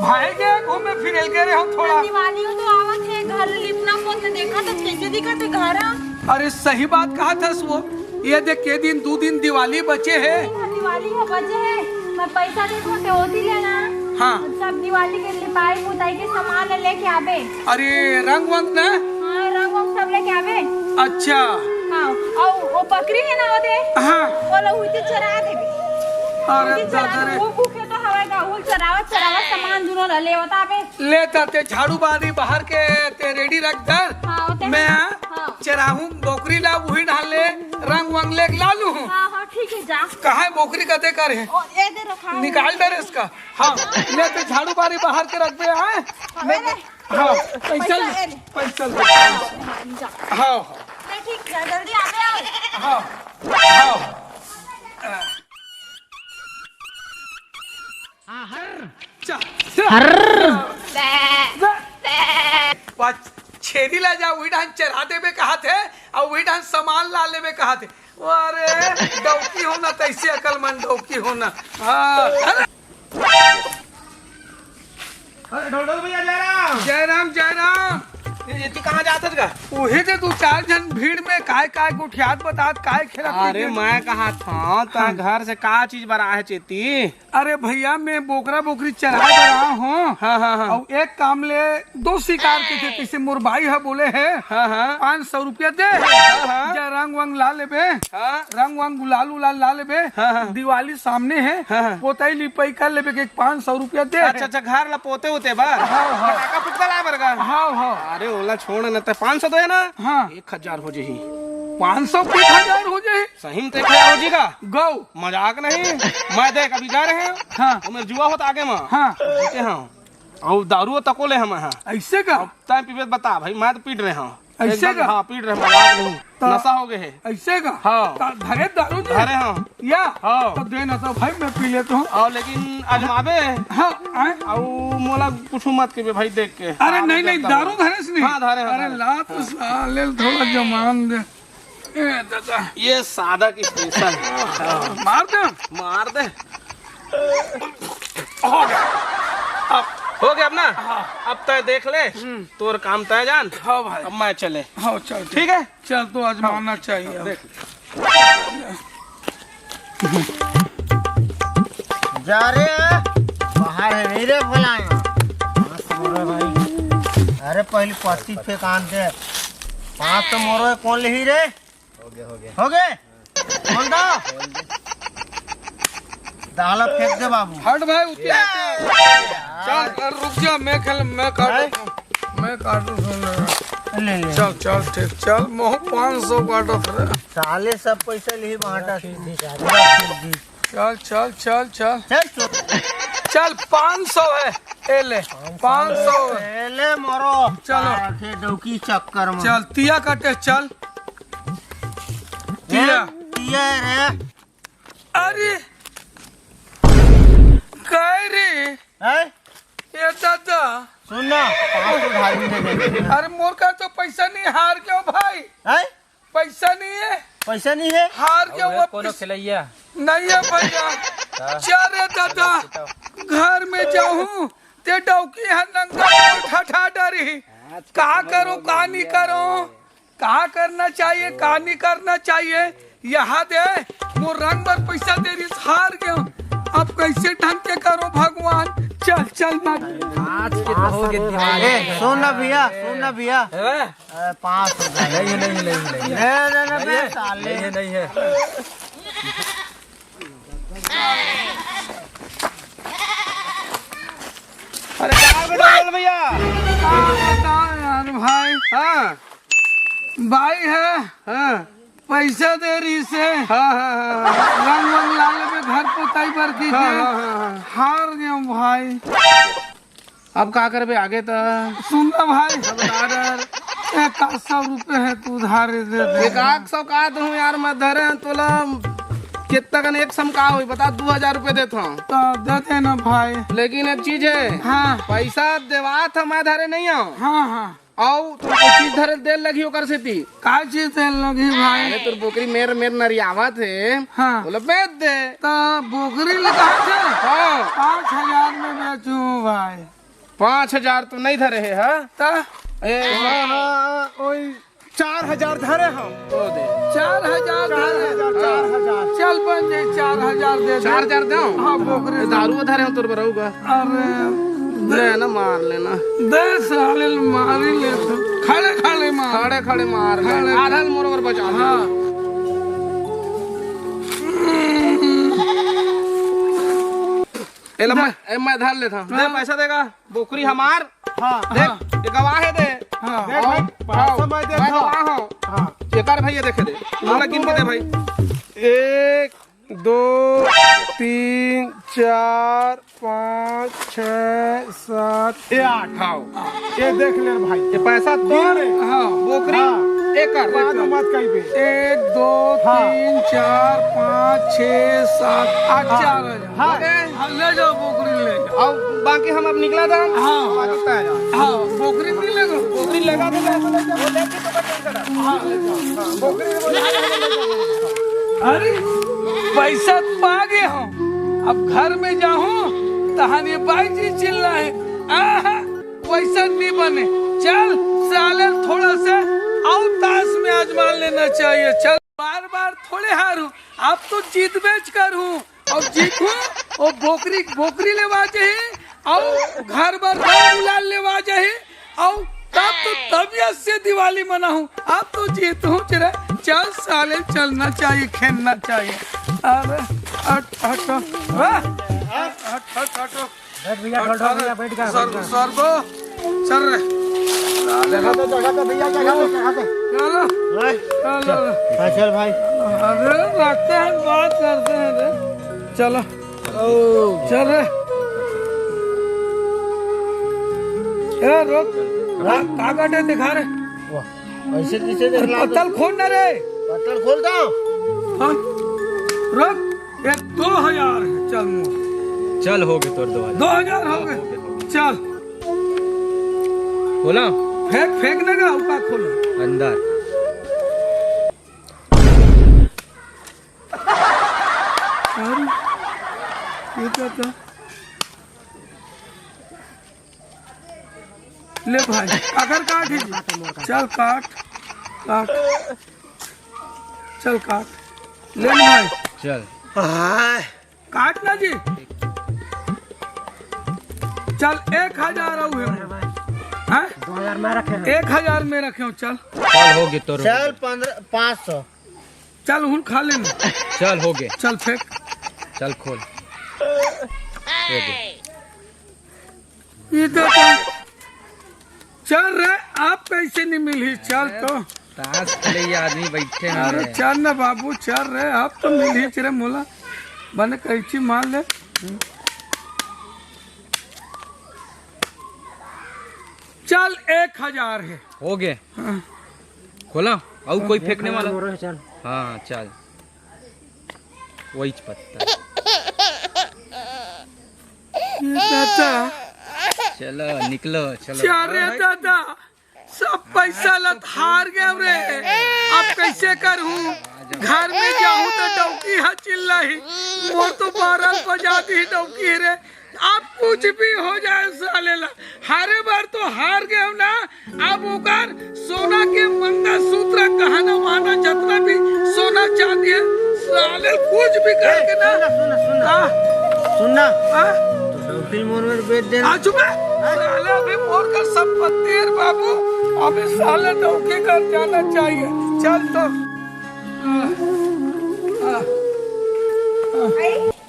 भाई के घूमे फिरे के रहे हम थोड़ा। दिवाली तो आवत है, घर लिपना पोत देखा तो कैसे दिखत है घर। अरे सही बात कहा था वो। ये देख के दिन 2 दिन दिवाली बचे है। दिवाली है बचे है, मैं पैसा देखो तो होती लेना। हाँ सब दिवाली के लिपाई पुताई के सामान लेके आवे। अरे रंग वंग ना। हाँ रंग वंग सब लेके आवे। अच्छा हाँ और वो बकरी है ना वो दे। हाँ वो लोग हुई तो चरा देवे। अरे दादा रे वो भूखे तो हवा का हुल चरावत चरावत सामान दुनो ले बता बे। लेता ते झाड़ू बारी बाहर के ते रेडी रख दर। हाँ मैं हाँ चराहू बोकरी ला वही डाल ले रंग वंग ले ला लू। हाँ हाँ ठीक है जा। कहाँ है बोकरी का दे कर है ओ ये दे रखा निकाल दे रे इसका। हाँ ले ते झाड़ू बारी बाहर के रख दे। हाँ पैसा हाँ ठीक है जल्दी आवे। हाँ हाँ छेरी ला जा वही डांस चढ़ा दे में कहा थे और वही डांस सामान ला ले में कहा थे। अरे डौकी होना तैसे अकलमंद डौकी होना। हाँ भैया जय राम। जय राम ये तू कहाँ जात का? वही थे 2-4 जन भीड़ में काय काय गुठियात बतात काय खेला। अरे मैं कहा था ता घर से का चीज बना है चेती? अरे भैया मैं बोकरा बोकरी चढ़ा रहा हूँ। हाँ हाँ हाँ और एक काम ले 2 शिकार के थे किसी मुरबाई है बोले है। हाँ हाँ 500 रुपया दे। हाँ जा रंग वंग ला ले बे। हाँ रंग वंग गुलाल उलाल ला ले बे। हाँ। दिवाली सामने है। हाँ। पोताई लिपाई कर ले बे 500 रुपया दे। अच्छा अच्छा घर ला पोते होते बा। हाँ हाँ पटाखा फुटका ला बरगा। हाँ हाँ अरे ओला छोड़ न ते 500 दे ना। हाँ 1000 हो जी। 500 पे 1000 हो जाए। सही में ते खया हो जी का? गौ मजाक नहीं। मैं देख अभी जा रहे हैं। हाँ वो मेरे जुआ होता आगे में। हाँ जीते हाँ और दारू तको ले हम हाँ ऐसे का टाइम पीबे बता भाई मैं तो पीट रहे हाँ ऐसे एकदम, का? हाँ पीट रहे मजाक नहीं नशा हो गए है ऐसे का। हाँ। धरे दारू दे। अरे हाँ या हाँ। तो देना तो भाई मैं पी लेता हूँ। और लेकिन आजमाबे हाँ आए। और मोला कुछ मत के भाई देख के। अरे नहीं नहीं दारू धरे से नहीं। हाँ धारे हाँ, अरे धारे। ला तो साले थोड़ा जमान दे। ए दादा ये सादा की स्पेशल मार दे। मार दे। हो गया अब हो गया अब ना। अब तय देख ले तोर काम तय जान। हाँ भाई अब मैं चले। हाँ चल ठीक है चल तो आजमाना चाहिए अब। देख जा रे बाहर है नहीं रे बुलाया भाई। अरे पहले 25 फेंक आन दे 5 तो मोरो कौन ले रे? हो गए कौन दा दाला फेंक दे बाबू। हट भाई उतर। चल रुक जा मैं काटू मैं काटू। ले ले चल चल ठीक चल मोह 500 काटत रहे। साले सब पैसा ले बांटा। चल चल चल चल चल चल 500 है। ए ले 500 है। ले मोरो चलो। आखे डौकी चक्कर में चल तिया काटे चल तिया। ये रे अरे काय रे है ये दादा। सुन ना 500 उधार भी दे दे। अरे मोर का तो पैसा नहीं हार क्यों भाई? है पैसा नहीं है पैसा नहीं है? हार क्यों कोनो खिलैया नहीं है भैया। चल रे दादा घर में जाऊं ते डौकी है नंगा ठठा डरी। कहा करो कहा नहीं करो कहा करना चाहिए कहा नहीं करना चाहिए। यहाँ दे वो रंग भर पैसा दे रही हार गया। अब कैसे ढंग के करो भगवान। चल चल ना आज के तो हो गए ए सुन ना भैया 500 नहीं ले साले नहीं है। अरे कहाँ पे डाल भैया? बताओ यार भाई। हाँ भाई है हाँ पैसा दे रही से हाँ हाँ रंग वंग लाले पे घर पोताई पर की हाँ। हार गया भाई। अब का करबे आगे तो? सुन ना भाई 100 रुपए है तू उधार दे दे। 100 का दूं यार मैं धरे तोला कितना कन एक सम का हुई बता 2000 रुपए देता हूँ तो दे देना भाई। लेकिन एक चीज है हाँ पैसा देवा था मैं धरे नहीं आऊँ हाँ हाँ आओ तुमको चीज धरे दे लगी ओकर से थी का चीज दे लगी भाई? अरे तुर बोकरी मेर नरियावा थे हाँ बोले बेच दे तो बोकरी लगा थे हाँ 5000 में बेचूं भाई। 5,000 तो नहीं धरे है हाँ? ता हाँ, वही 4,000 धरे हम। तो दे 4,000 धरे। 4,000। चल बन जाए 4,000 दे दे। 4,000 दो हाँ बोकरे दारू धरे हो तुर रहूगा अरे ले ना मार लेना दे साले मारी ले तो खड़े खड़े मार खड़े खड़े मार ले खड़े- आधा मोर बचा ले हाँ मैं धर लेता हूँ दे पैसा देगा बोकरी हमार हाँ, देख ये गवाह है दे हाँ देख भाई, 500 मैं देता मैं हूँ। गवाह हूँ हाँ, एकर भैया देखे दे थोड़ा गिन के दे भाई 1 2 3 4 5 6 7 ये 8। हाँ ये देख ले भाई। ये पैसा तो हाँ बोकरी हाँ। एकर बात मत कही बे। 1 2 3 4 5 6 7 8 4,000 हाँ। हाँ, ले जाओ बोकरी ले जाओ और बाकी हम अब निकला था हाँ। बाकी तय जा। हाँ बोकरी नहीं लेगा बोकरी लगा दे वो लेके तो बच्चे अरे पैसा तो पा गए हो अब घर में जाऊं तहानी बाई जी चिल्ला है आहा वैसा नहीं बने चल साले थोड़ा सा और ताश में आजमा लेना चाहिए चल बार बार थोड़े हारूं अब तो जीत बेच कर हूँ और जीतूं और बोकरी बोकरी लेवा जाही और घर भर गुलाल लेवा जाही और तब तो तबियत से दिवाली मनाऊं अब तो जीतूं चले चल साले चलना चाहिए खेलना चाहिए अरे हट हट बैठ भैया, बैठ गया। सर्वो चल रे जगह पे भैया, जगह पे। चलो ओए, चलो चल भाई। अरे रखते हैं बात करते हैं रे चलो चल रे ए रुक कागज है दिखा रे वाह, ऐसे किसे देख रहा है? पत्तल खोल ना रे पत्तल खोल दो। हाँ, रुक ये 2,000 है चल मोर चल हो गए तोर 2,000 हो गए चल बोला फेंक फेंकने का उपा खोलो अंदर अरे ये क्या था ले भाई अगर काट ही चल काट काट चल काट ले भाई चल काट ना जी चल 1,000 हुए हैं 2,000 में रखे। 1,000 में रखे हो चल चल हो गए तोर चल 500। चल हुन खा लेना चल हो गए चल फेंक चल खोल हो गए ये तो चल रहे आप कैसे नहीं मिली चल तो ताश खेले ये आदमी बैठे अरे हैं चल ना बाबू चल रहे आप तो मिल ही चले मोला बने कैची मान ले चल 1,000 है हो गए खोला और कोई फेंकने वाला चल। हाँ चल वही पत्ता ये दादा चलो निकलो चलो चारे दादा सब पैसा लत हार गए रे अब कैसे करूं घर में जाऊं तो डौकी है चिल्लाई मोर तो 12 बजा दी डौकी रे अब कुछ भी हो जाए साले ला हारे बार तो हार गए हो ना अब ओकर सोना के मंगलसूत्र गहना वहाना जितना भी सोना चांदी है साले कुछ भी करके ना सुनना हाँ? डॉक्टर मोर में बेच दे। आज में साले अभी मोर का संपत्ति है बाबू अभी साले डौकी कर जाना चाहिए चल तो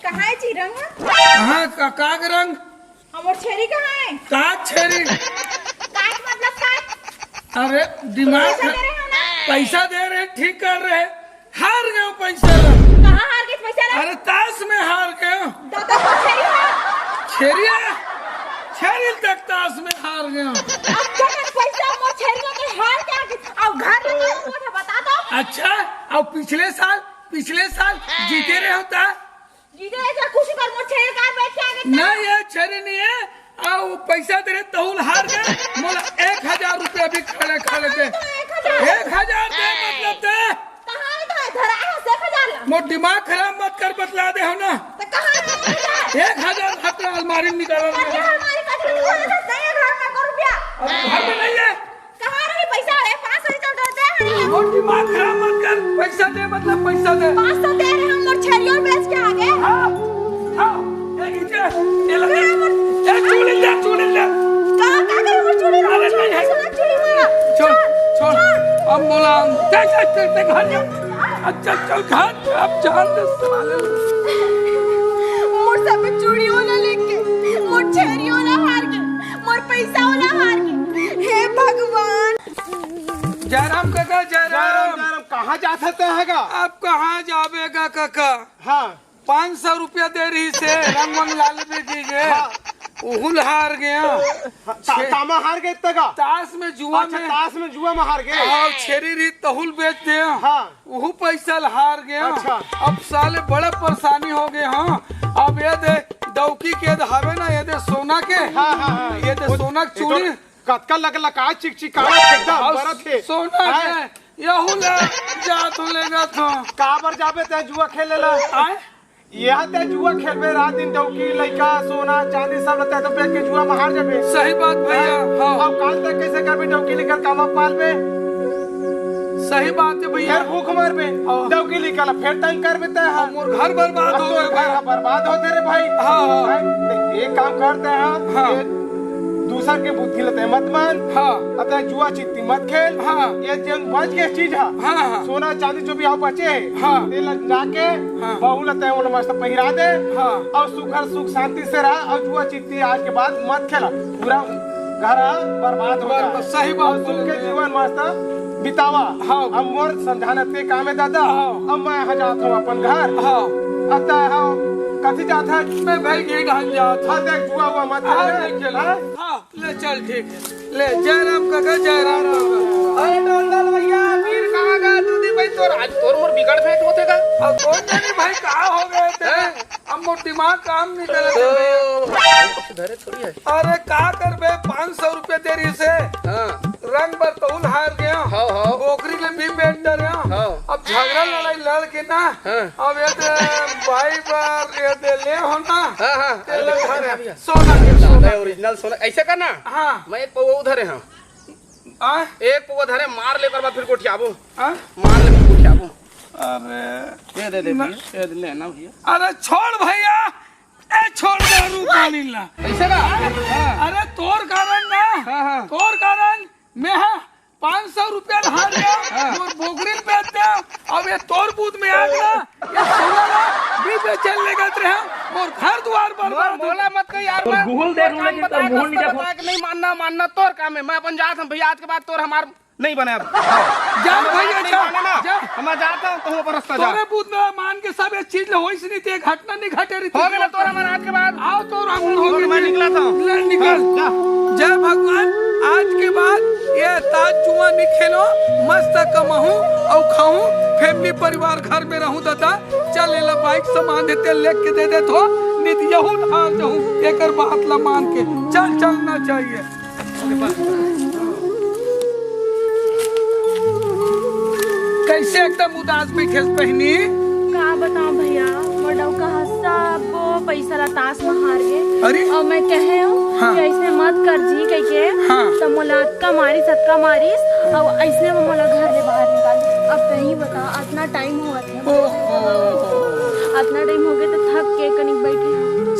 कहाँ है चिरंग हाँ काग रंग हमार छेरी कहाँ है काग छेरी काट मतलब काट अरे दिमाग पैसा दे रहे हो ना पैसा दे रहे ठीक कर रहे हार गए हो पैसा ला। कहाँ हार गए पैसा ला अरे ताश में हार गए हो दादा को छेरी है छेरिया छेरी तक ताश में हार गए हो अब जब पैसा मोर छेरी के हार के आगे अब घर में क्या हुआ था बता दो अच्छा और पिछले साल जीते रहे होता जीते ऐसा कुछ कर मोर छेरी का बैठ के आगे नहीं ये छेरी नहीं है और पैसा दे रहे तहुल हार गए मोला 1,000 रुपया भी खड़े खड़े के 1,000 दे मतलब दे कहाँ है तो धरा है 1,000 ला मोर दिमाग खराब मत कर बतला दे हो ना तो कहाँ है 1,000 1,000 हाथ में अलमारी में निकाल हमारी कटरी देखते घर जा। अच्छा चल घर अब जान दे साले। मोर सब चूड़ी वाला लेके, मोर छेरी वाला हार के, मोर पैसा वाला हार के। हे भगवान। जयराम काका जयराम। कहाँ जाते हैगा? आप कहाँ जावेगा काका? हाँ 500 रुपया दे रही से रंग वंग लाल दीजिए। उहुल हार गया। तामा हार गए इतना का? ताश में जुआ अच्छा में ताश में जुआ में हार गए। और छेरी री तहुल बेच दे। हाँ वह पैसा हार गया। अच्छा। अब साले बड़ा परेशानी हो गए। हाँ अब ये दे दौकी के हवे ना, ये दे सोना के। हाँ हाँ ये दे सोना के चूड़ी कतका लग लगा चिक चिक एकदम बड़ा थे। सोना के यहू ले जा तो लेगा था। काबर जाबे ते जुआ खेले ला? आए यहाँ ते जुआ खेलबे रात दिन दौकी लइका सोना चांदी सब लगता है तो बेच के जुआ में हार जाबे। सही बात भैया। हाँ अब काल तक कैसे करबे दौकी लेकर कामा पालबे? सही बात है भैया। फिर भूख मरबे दौकी लेकर फिर तंग करबे ते मोर घर बर्बाद हो तोर गया। घर बर्बाद होते रे भाई। हाँ एक काम करते हैं। हाँ। दूसर के बुद्धि लेते मत मान। हाँ अतः जुआ चित्ती मत खेल। हाँ। ये जंग बच के चीज है। हाँ सोना चांदी जो भी आओ बचे है। हाँ। तेल जाके हाँ। बहू लते हैं मस्त पहिरा दे। हाँ। और सुख शांति से रहा और जुआ चित्ती आज के बाद मत खेला। पूरा घर बर्बाद हो जाए। सही बात और सुख बोले। के जीवन मस्त बितावा। हाँ। अब मोर समझाने के काम है दादा। हाँ। अब मैं यहाँ जाता हूँ अपन घर। हाँ अतः कथी जाता है? मैं भाई घी ढाल जाता। हाँ देख जुआ हुआ मत हाँ खेल। नहीं खेला। हाँ ले चल ठीक है। ले जयराम काका जयराम काका। अरे डोंडल भैया फिर कहाँ गया दूधी भाई? तोर मोर बिगड़ फेंक होते का? अब कौन जाने भाई कहाँ हो गए थे? अब मोर दिमाग काम नहीं कर रहा। धरे थोड़ी है। अरे का कर बे 500 रुपए दे रही से हाँ रंग बरतौल हार गया। हाँ हाँ बोकरी ले भी बेच डर गया। हाँ। अब झगड़ा लड़ाई लड़ के ना। हाँ। अब ये दे भाई बार ये दे ले हो ना। हाँ हाँ तेल घर सोना के सोना। ओरिजिनल सोना ऐसे करना। हाँ मैं एक पौवा उधरे हाँ आ? एक पौवा धरे मार लेकर बाद फिर कोठियाबो। आ? मार ले फिर कोठियाबो। अरे ये दे ये दे लेना भैया। अरे छोड़ भैया। ए छोड़ दारू पानी ला। ऐसे का? अरे तोर कारण ना। हाँ। तोर कारण मैं 500 रुपया हार गया। मोर बोकरी बेच दे। अब ये तोर बूथ में आ गया। ये सोना ना भी बेचन लेगा रहे। मोर घर द्वार बर्बाद। बोला मत कर यार। मैं भूल दे दूंगा कि तोर भूल नहीं देखो। नहीं मानना तोर काम है। मैं अपन जात हूं भैया। आज के बाद तोर हमार नहीं बने। अब जा भैया जा। मैं जाता हूं तुम पर रास्ता जा। तोरे बूथ में मान के सब एक चीज होइस नहीं थे। घटना नहीं घटे रही। हो गया तोर हमार आज के बाद। आओ तो राहुल हो गया। मैं निकला था। ले निकल जय भगवान। आज के बाद ये ताज जुआ नहीं खेलो। मस्त कमाऊं और खाऊं। फैमिली परिवार घर में रहूं दादा। चल ले बाइक सामान देते लेके के दे दे तो नित यहू हार जाऊं। एकर बात ला मान के चल चलना चाहिए। कैसे एकदम उदास बैठे पहनी? का बताऊं भैया, मोर डौका हंसा वो पैसा ला ताश में हार गए। अरे और मैं कहे हूँ हाँ। कि ऐसे मत कर जी कह के। हाँ। तो मोला अटका मारिस और ऐसे में मोला घर ले बाहर निकाल दी। अब नहीं बता इतना टाइम हुआ थे। इतना टाइम हो गया तो थक के कनिक बैठे।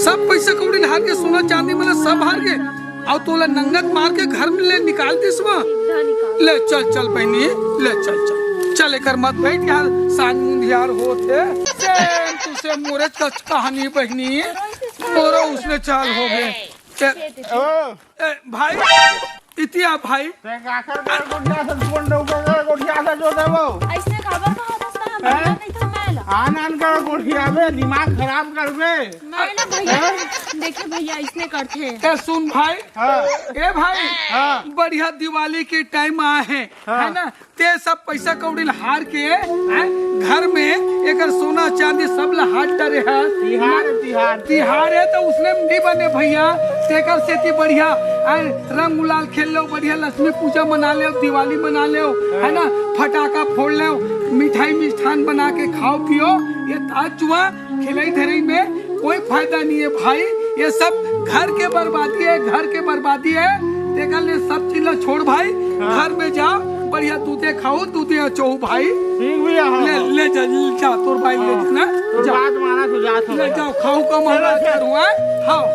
सब पैसा कौड़ी हार के सोना चांदी मतलब सब हार गए। और तोला नंगत मार के घर में ले निकाल दिस निकाल ले चल बहनी ले चल एकर मत बैठ यार। सांझ मुंधियार होते सेम तू से मोरे कहानी बहनी मोरो उसने चाल हो गए। भाई इतिया भाई ऐसे खबर दिमाग खराब करबे। मैं भैया देखे भैया इसने करते हैं। सुन भाई। ए भाई बढ़िया दिवाली के टाइम आए है ना। ते सब पैसा कौड़ी हार के घर में एक सोना चांदी सब हाथ डरे है। तिहार है तो उसने नहीं बने भैया। तेकर से बढ़िया रंग गुलाल खेल लो। बढ़िया लक्ष्मी पूजा मना ले दिवाली मना ले है ना। फटाका फोड़ ले मिठाई मिष्ठान बना के खाओ पियो। ये ताज जुआ खिलाई धरई में कोई फायदा नहीं है भाई। ये सब घर के बर्बादी है। घर के बर्बादी है। देखा ले सब चीज छोड़ भाई। घर में जाओ बढ़िया दूधे खाओ दूधे चो भाई। ले जा तोर भाई ले जा ना। ले जाओ खाओ कम खाओ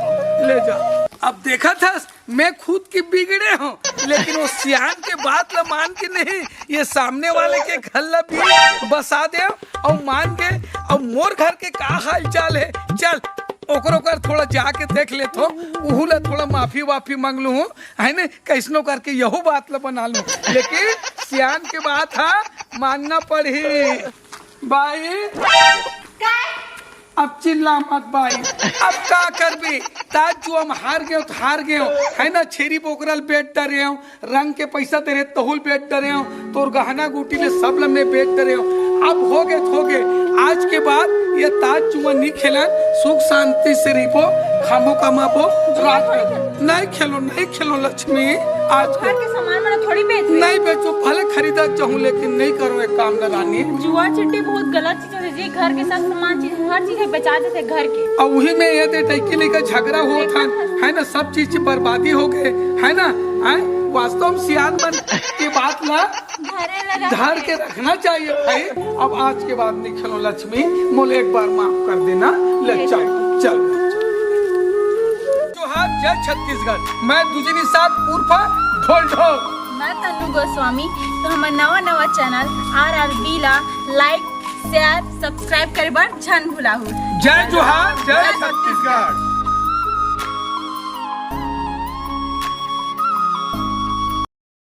ले जा। अब देखा था मैं खुद की बिगड़े हूँ, लेकिन वो सियान के बात ला मान के नहीं, ये सामने वाले के घर ला भी बसा दे और मान के। और मोर घर के का हाल चाल है, चल ओकरो कर थोड़ा जाके देख ले तो उहू ला थोड़ा माफी वाफी मांग लू है न, कैसनो करके यहो बात ला बना लूं, लेकिन सियान के बात है मानना पड़ी। भाई अब चिल्ला मत भाई, अब का कर भी ताज जो हम हार गए तो हार गए है ना। छेरी बोकरल बेच डरे हो, रंग के पैसा तेरे तहुल बेच डरे हो, तोर गहना गुटी ले सब लम्बे बेच डरे हो। अब हो गए तो हो गए, आज के बाद ये ताज जुआ नहीं खेलन, सुख शांति से रहो, खामो कमाबो, रात में नहीं खेलो लक्ष्मी। आज घर के सामान मैंने थोड़ी बेच नहीं बेचो, भले खरीदा चाहूँ लेकिन नहीं करो एक काम न रानी। जुआ चिट्टी बहुत गलत चीज है जी, घर के सब सामान चीज हर चीज बेचा देते घर के। और वही में ये टैकी लेकर झगड़ा हुआ था है ना, सब चीज की बर्बादी हो गए है ना। वास्तव में सियान बन की बात ला धर के रखना चाहिए भाई। अब आज के बाद नहीं खेलो लक्ष्मी, मोले एक बार माफ कर देना। ले चल चल जोहार, जय छत्तीसगढ़। मैं दूसरी साथ उर्फा ढोल ढोल। मैं तन्नू गोस्वामी। तो हमारा नवा चैनल RRB ला लाइक शेयर सब्सक्राइब करे बर झन भुलाहू। जय जोहार, जय छत्तीसगढ़।